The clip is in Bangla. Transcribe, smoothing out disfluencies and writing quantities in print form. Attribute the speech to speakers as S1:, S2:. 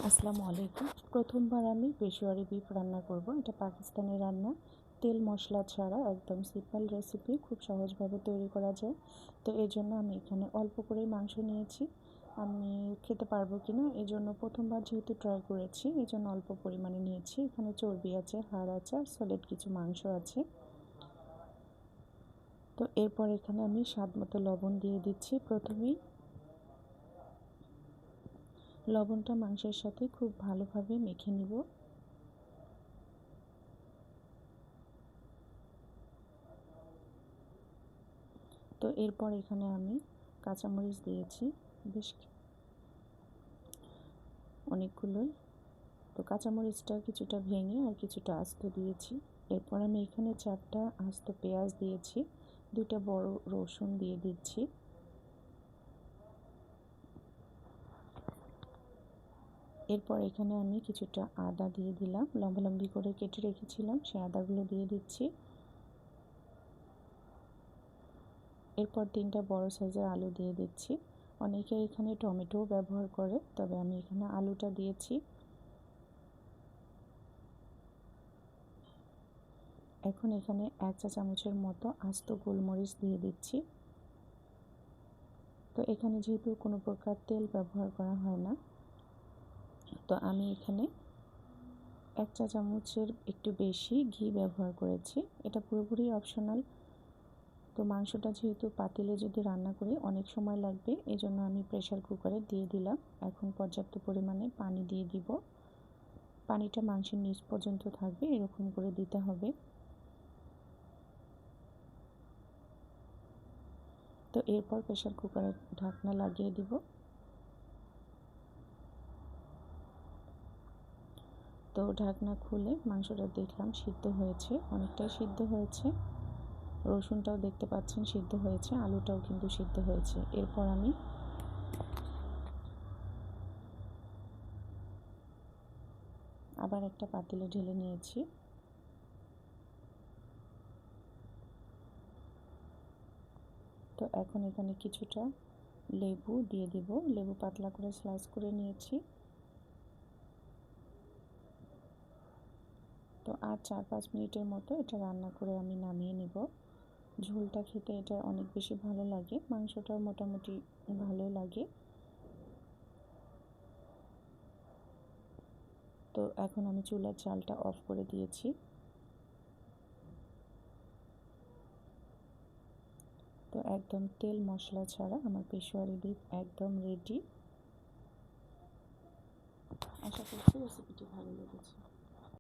S1: আসসালামু আলাইকুম। প্রথমবার আমি পেশোয়ারি বিফ রান্না করব। এটা পাকিস্তানি রান্না, তেল মশলা ছাড়া একদম সিম্পল রেসিপি, খুব সহজভাবে তৈরি করা যায়। তো এই জন্য আমি এখানে অল্প করেই মাংস নিয়েছি। আমি খেতে পারবো কিনা এই জন্য প্রথমবার যেহেতু ট্রাই করেছি এই জন্য অল্প পরিমাণে নিয়েছি। এখানে চর্বি আছে, হাড় আছে আর সলিড কিছু মাংস আছে। তো এরপর এখানে আমি স্বাদ মতো লবণ দিয়ে দিচ্ছি। প্রথমেই লবণটা মাংসের সাথে খুব ভালোভাবে মেখে নিব। তো এরপর এখানে আমি কাঁচামরিচ দিয়েছি বেশ অনেকগুলোই। তো কাঁচামরিচটা কিছুটা ভেঙে আর কিছুটা আস্ত দিয়েছি। এরপর আমি এখানে 4টা আস্ত পেঁয়াজ দিয়েছি, 2টা বড় রসুন দিয়ে দিচ্ছি। এরপর এখানে আমি কিছুটা আদা দিয়ে দিলাম, লম্বা করে কেটে রেখেছিলাম, সেই আদাগুলো দিয়ে দিচ্ছি। এরপর 3টা বড় সাইজের আলু দিয়ে দিচ্ছি। অনেকে এখানে টমেটোও ব্যবহার করে, তবে আমি এখানে আলুটা দিয়েছি। এখন এখানে 1 চা চামচের মতো আস্ত গোলমরিচ দিয়ে দিচ্ছি। তো এখানে যেহেতু কোনো প্রকার তেল ব্যবহার করা হয় না, তো আমি এখানে 1 চা চামচের একটু বেশি ঘি ব্যবহার করেছি। এটা পুরোপুরি অপশনাল। তো মাংসটা যেহেতু পাতিলে যদি রান্না করি অনেক সময় লাগবে, এই জন্য আমি প্রেশার কুকারে দিয়ে দিলাম। এখন পর্যাপ্ত পরিমাণে পানি দিয়ে দিব। পানিটা মাংসের নিচ পর্যন্ত থাকবে, এরকম করে দিতে হবে। তো এরপর প্রেশার কুকারের ঢাকনা লাগিয়ে দিব। তো ঢাকনা খুলে মাংসটা দেখলাম সিদ্ধ হয়েছে, অনেকটাই সিদ্ধ হয়েছে। রসুনটাও দেখতে পাচ্ছেন সিদ্ধ হয়েছে, আলুটাও কিন্তু সিদ্ধ হয়েছে। এরপর আমি আবার একটা পাতিলে ঢেলে নিয়েছি। তো এখন এখানে কিছুটা লেবু দিয়ে দিব। লেবু পাতলা করে স্লাইস করে নিয়েছি। তো আর 4-5 মিনিটের মতো এটা রান্না করে আমি নামিয়ে নিব। ঝোলটা খেতে এটা অনেক বেশি ভালো লাগে, মাংসটাও মোটামুটি ভালোই লাগে। তো এখন আমি চুলার জালটা অফ করে দিয়েছি। তো একদম তেল মশলা ছাড়া আমার পেশোয়ারি বিফ একদম রেডি। আশা করছি রেসিপিটি ভালো লেগেছে।